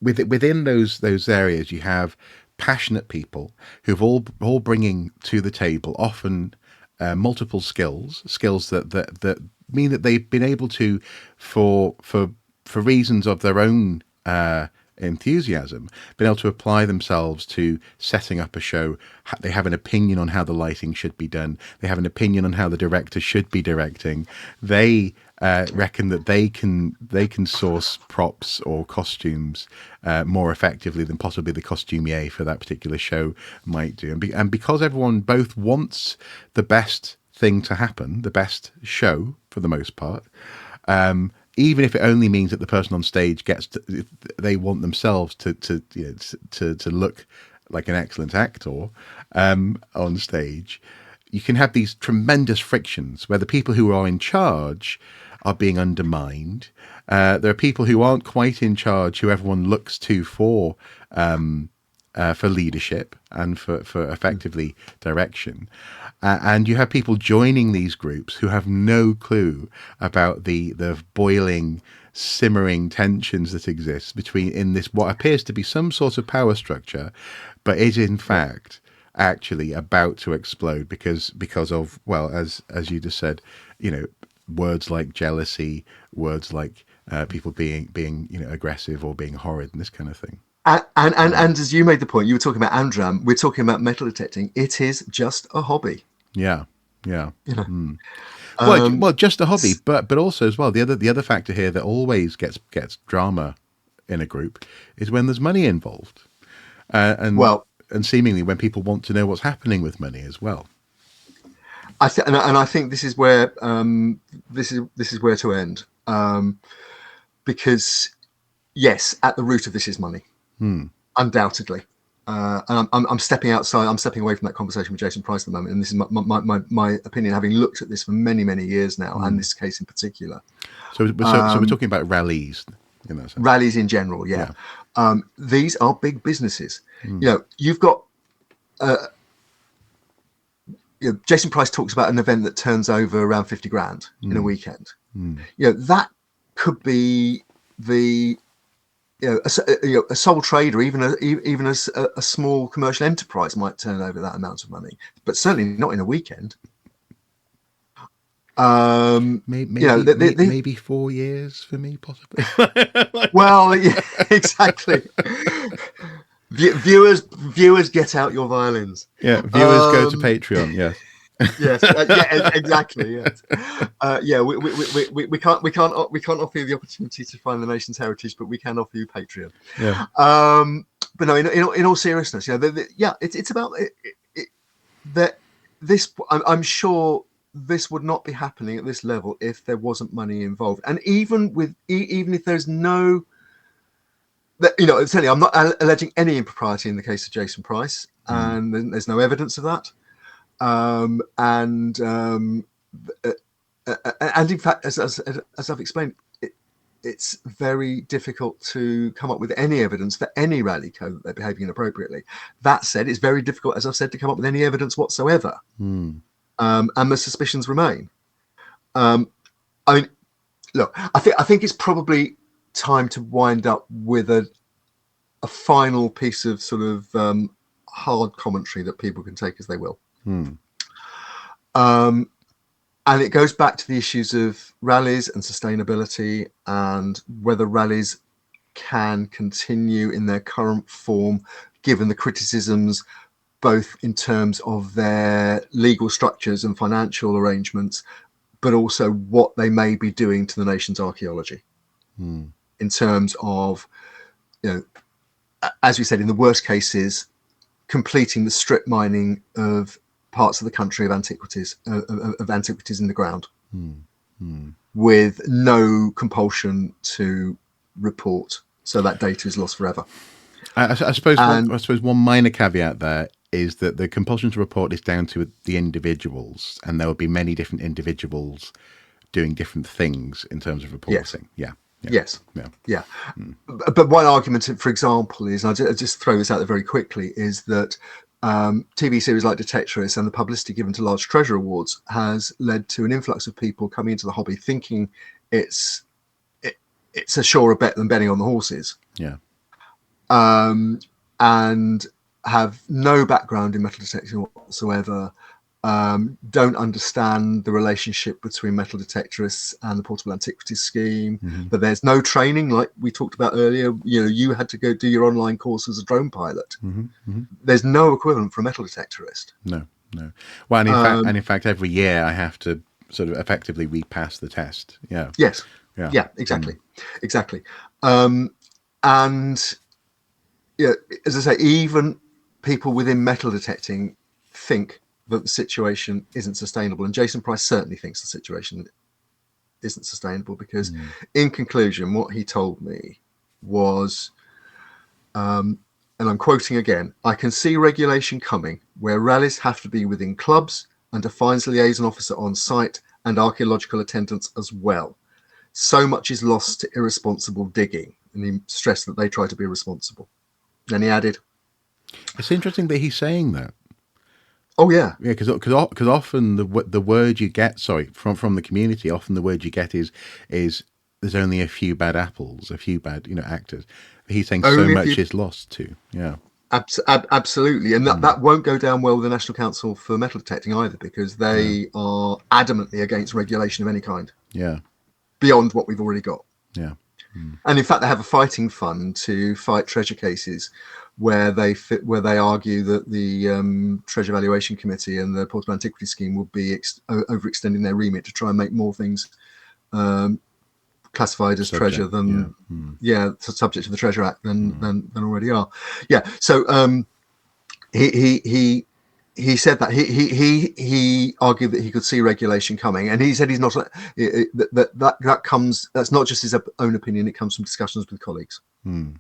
within those areas, you have passionate people who've all bringing to the table often multiple skills that mean that they've been able to, for reasons of their own enthusiasm, been able to apply themselves to setting up a show. They have an opinion on how the lighting should be done. They have an opinion on how the director should be directing. They reckon that they can source props or costumes more effectively than possibly the costumier for that particular show might do. And because everyone both wants the best thing to happen, the best show for the most part, even if it only means that the person on stage they want themselves to look like an excellent actor on stage. You can have these tremendous frictions where the people who are in charge are being undermined. There are people who aren't quite in charge who everyone looks to for leadership and for effectively direction. And you have people joining these groups who have no clue about the boiling, simmering tensions that exist in this what appears to be some sort of power structure, but is in fact actually about to explode because of, well, as you just said, words like jealousy, words like people being aggressive or being horrid and this kind of thing. And as you made the point, you were talking about Amdram, we're talking about metal detecting. It is just a hobby. Yeah. Well, just a hobby, but also as well, the other factor here that always gets drama in a group is when there's money involved, and seemingly when people want to know what's happening with money as well. I think this is where this is where to end, because yes, at the root of this is money, undoubtedly. And I'm stepping outside. I'm stepping away from that conversation with Jason Price at the moment, and this is my opinion, having looked at this for many years now, and this case in particular. So we're talking about Rallies in that sense. Rallies in general, yeah. These are big businesses. You've got. Jason Price talks about an event that turns over around 50 grand in a weekend. That could be a sole trader, even a small commercial enterprise might turn over that amount of money, but certainly not in a weekend. Maybe 4 years for me, possibly. Well, yeah, exactly. Viewers, get out your violins. Yeah, viewers go to Patreon. Yes. Yes, exactly. Yes, we can't offer you the opportunity to find the nation's heritage, but we can offer you Patreon. Yeah. But no, in all seriousness, it's about it. that I'm sure this would not be happening at this level if there wasn't money involved. And even with even if there's no, certainly I'm not alleging any impropriety in the case of Jason Price, and there's no evidence of that. And in fact, as I've explained, it's very difficult to come up with any evidence for any rally code that they're behaving inappropriately. That said, it's very difficult, as I've said, to come up with any evidence whatsoever. And the suspicions remain. I mean, look, I think it's probably time to wind up with a final piece of sort of hard commentary that people can take as they will. And it goes back to the issues of rallies and sustainability, and whether rallies can continue in their current form, given the criticisms, both in terms of their legal structures and financial arrangements, but also what they may be doing to the nation's archaeology. In terms of, as we said, in the worst cases, completing the strip mining of parts of the country of antiquities in the ground, with no compulsion to report, so that data is lost forever. I suppose one minor caveat there is that the compulsion to report is down to the individuals, and there will be many different individuals doing different things in terms of reporting. Yes. But one argument, for example, is, I'll just throw this out there very quickly, is that TV series like Detectorists and the publicity given to large treasure awards has led to an influx of people coming into the hobby thinking it's a surer bet than betting on the horses. And have no background in metal detecting whatsoever, don't understand the relationship between metal detectorists and the portable antiquities scheme, that there's no training, like we talked about earlier. You had to go do your online course as a drone pilot. There's no equivalent for a metal detectorist. No. Well, and in fact, every year I have to sort of effectively repass the test. Yes. Exactly. And as I say, even people within metal detecting think that the situation isn't sustainable, and Jason Price certainly thinks the situation isn't sustainable, because in conclusion, what he told me was, and I'm quoting again, "I can see regulation coming where rallies have to be within clubs and a fines liaison officer on site and archaeological attendants as well. So much is lost to irresponsible digging," and he stressed that they try to be responsible. Then he added, "It's interesting that he's saying that." Oh yeah, because often the word you get, from the community, often the word you get is there's only a few bad apples, a few bad actors. He's saying so much is lost too. Absolutely, and that won't go down well with the National Council for Metal Detecting either, because they are adamantly against regulation of any kind. Beyond what we've already got. And in fact, they have a fighting fund to fight treasure cases where they argue that the Treasure Valuation Committee and the Portable Antiquity Scheme will be overextending their remit to try and make more things classified as treasure than subject to the Treasure Act than already are. So he said that he argued that he could see regulation coming, and he said he's not that comes, that's not just his own opinion, it comes from discussions with colleagues. And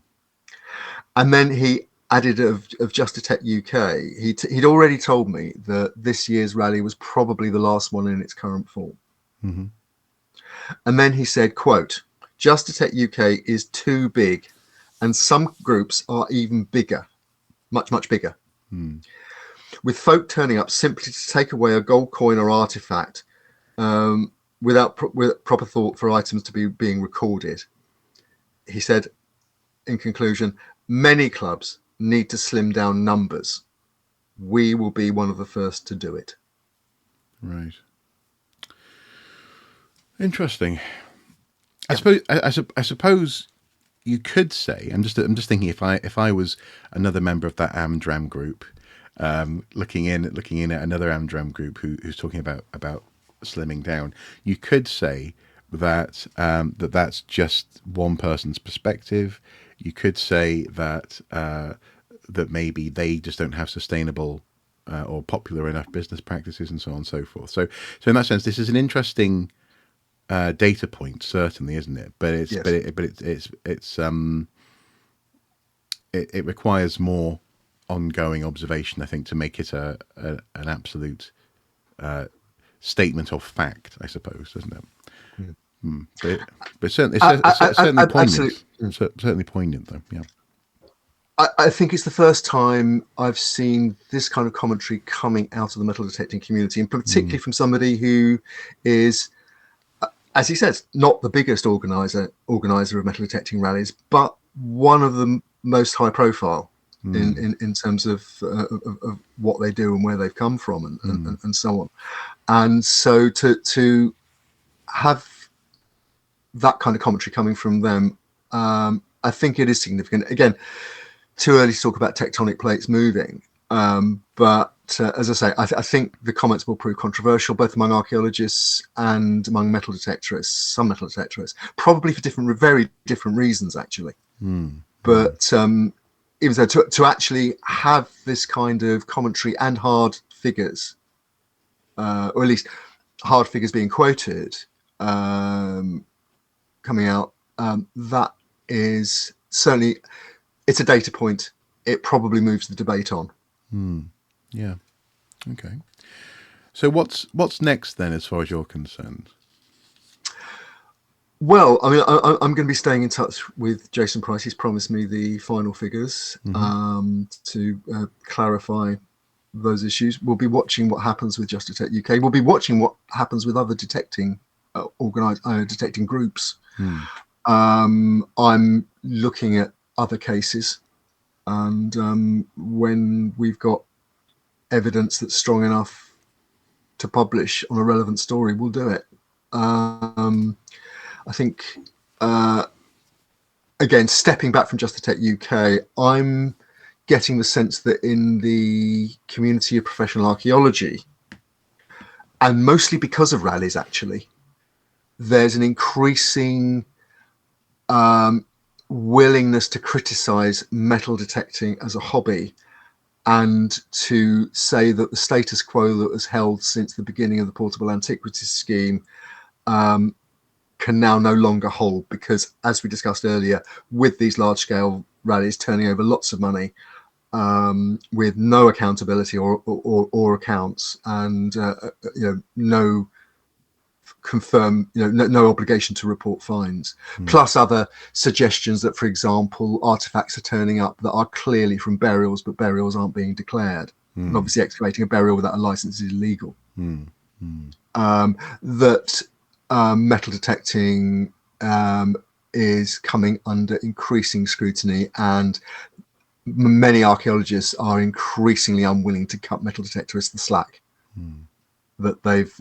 then he added of Just Detect UK, he'd already told me that this year's rally was probably the last one in its current form. And then he said, quote, "Just Detect UK is too big, and some groups are even bigger, much bigger. With folk turning up simply to take away a gold coin or artifact without proper thought for items to be being recorded." He said, in conclusion, "Many clubs need to slim down numbers. We will be one of the first to do it." Right. Interesting. I suppose you could say, I'm just thinking, if I was another member of that Amdram group, looking in at another Amdram group who's talking about slimming down, you could say that that's just one person's perspective. You could say that that maybe they just don't have sustainable or popular enough business practices, and so on and so forth. So in that sense, this is an interesting data point, certainly, isn't it? But Yes. it requires more ongoing observation, I think, to make it an absolute statement of fact, I suppose, doesn't it? Mm. But certainly, certainly Absolutely. poignant. Certainly poignant, though. Yeah. I think it's the first time I've seen this kind of commentary coming out of the metal detecting community, and particularly from somebody who is, as he says, not the biggest organizer of metal detecting rallies, but one of the most high profile in terms of what they do and where they've come from, and so on. And so to have that kind of commentary coming from them, I think it is significant. Again, too early to talk about tectonic plates moving, but as I say, I think the comments will prove controversial, both among archaeologists and among metal detectorists, some metal detectorists, probably for very different reasons, actually. But even so, to actually have this kind of commentary and hard figures, or at least hard figures being quoted, coming out, that is certainly, it's a data point. It probably moves the debate on. Yeah. Okay. So what's next then, as far as you're concerned? Well, I mean, I'm going to be staying in touch with Jason Price. He's promised me the final figures to clarify those issues. We'll be watching what happens with Just Detect UK. We'll be watching what happens with other detecting detecting groups. I'm looking at other cases, and when we've got evidence that's strong enough to publish on a relevant story, we'll do it. I think, again, stepping back from Just Detect UK, I'm getting the sense that in the community of professional archaeology, and mostly because of rallies, actually, there's an increasing willingness to criticize metal detecting as a hobby, and to say that the status quo that was held since the beginning of the portable antiquities scheme can now no longer hold, because, as we discussed earlier, with these large-scale rallies turning over lots of money, with no accountability or accounts, and no no obligation to report fines, plus other suggestions that, for example, artifacts are turning up that are clearly from burials, but burials aren't being declared. And obviously excavating a burial without a license is illegal. That metal detecting is coming under increasing scrutiny, and many archaeologists are increasingly unwilling to cut metal detectorists the slack that they've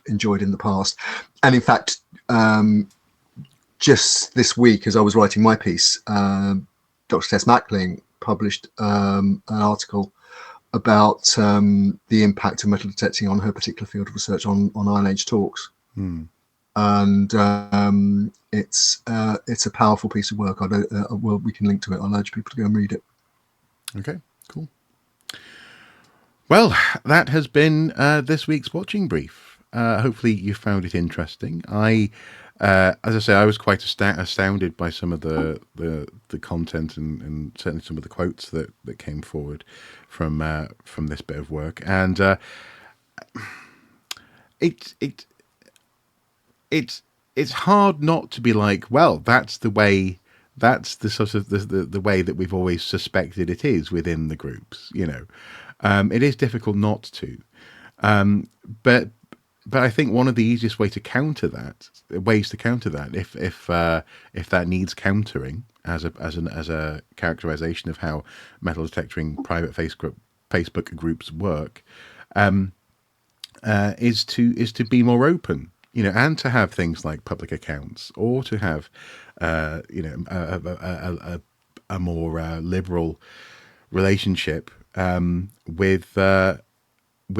enjoyed in the past. And in fact, just this week, as I was writing my piece, Dr. Tess Mackling published an article about the impact of metal detecting on her particular field of research on Iron Age talks. And it's a powerful piece of work. Well, we can link to it. I'll urge people to go and read it. Okay, cool. Well, that has been this week's watching brief. Hopefully you found it interesting. As I say, I was quite astounded by some of the content and certainly some of the quotes that came forward from this bit of work. And it's hard not to be like, well, that's the way. That's the sort of the way that we've always suspected it is within the groups. It is difficult not to, but I think one of the easiest ways to counter that, if that needs countering as a characterization of how metal detecting private Facebook groups work, is to be more open, and to have things like public accounts, or to have a more liberal relationship with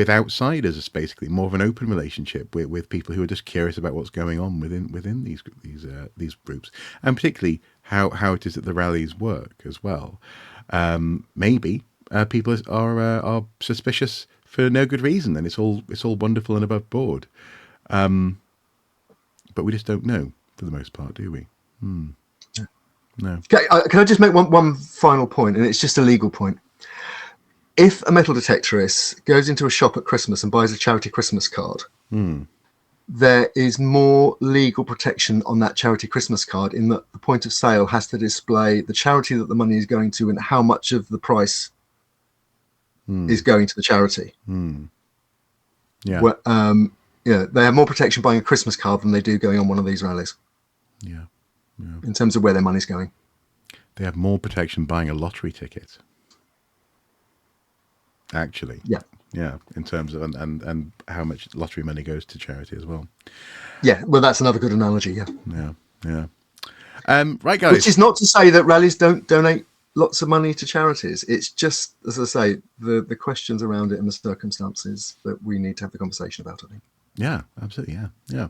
outsiders. Is basically more of an open relationship with people who are just curious about what's going on within these groups, and particularly how it is that the rallies work as well. Maybe people are suspicious for no good reason, and it's all wonderful and above board. But we just don't know for the most part, do we? No. Okay, can I just make one final point, and it's just a legal point. If a metal detectorist goes into a shop at Christmas and buys a charity Christmas card, there is more legal protection on that charity Christmas card, in that the point of sale has to display the charity that the money is going to and how much of the price is going to the charity. Yeah. Where, they have more protection buying a Christmas card than they do going on one of these rallies. Yeah. In terms of where their money's going. They have more protection buying a lottery ticket. Actually. Yeah, in terms of and how much lottery money goes to charity as well. Yeah, well, that's another good analogy. Yeah. Right, guys. Which is not to say that rallies don't donate lots of money to charities. It's just, as I say, the questions around it and the circumstances that we need to have the conversation about, I think. Yeah, absolutely. Yeah.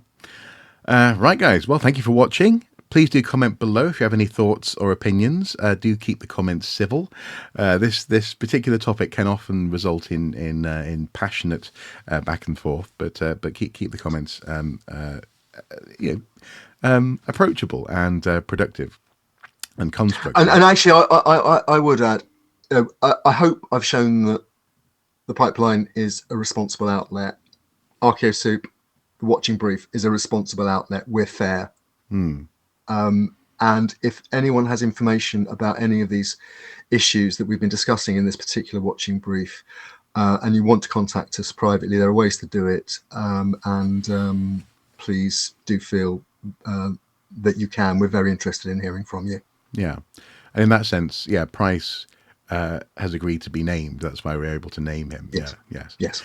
Right, guys. Well, thank you for watching. Please do comment below if you have any thoughts or opinions. Do keep the comments civil. This particular topic can often result in passionate back and forth, but keep the comments approachable and productive and constructive. And actually, I would add, I hope I've shown that the pipeline is a responsible outlet. Archaeosoup, the watching brief, is a responsible outlet. We're fair. And if anyone has information about any of these issues that we've been discussing in this particular watching brief, and you want to contact us privately, there are ways to do it. And please do feel that you can. We're very interested in hearing from you. Yeah. And in that sense, Price has agreed to be named. That's why we're able to name him. Yes. Yes.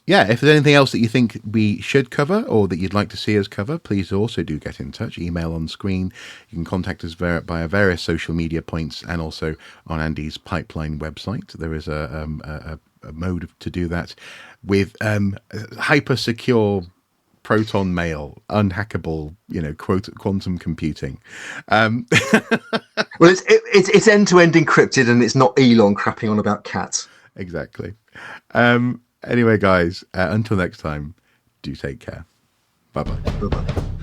If there's anything else that you think we should cover or that you'd like to see us cover, please also do get in touch. Email on screen. You can contact us via various social media points and also on Andy's Pipeline website. There is a mode to do that with hyper secure proton mail, unhackable, quantum computing. Well, it's end-to-end encrypted, and it's not Elon crapping on about cats. Exactly. Anyway, guys, until next time, do take care. Bye-bye. Bye-bye.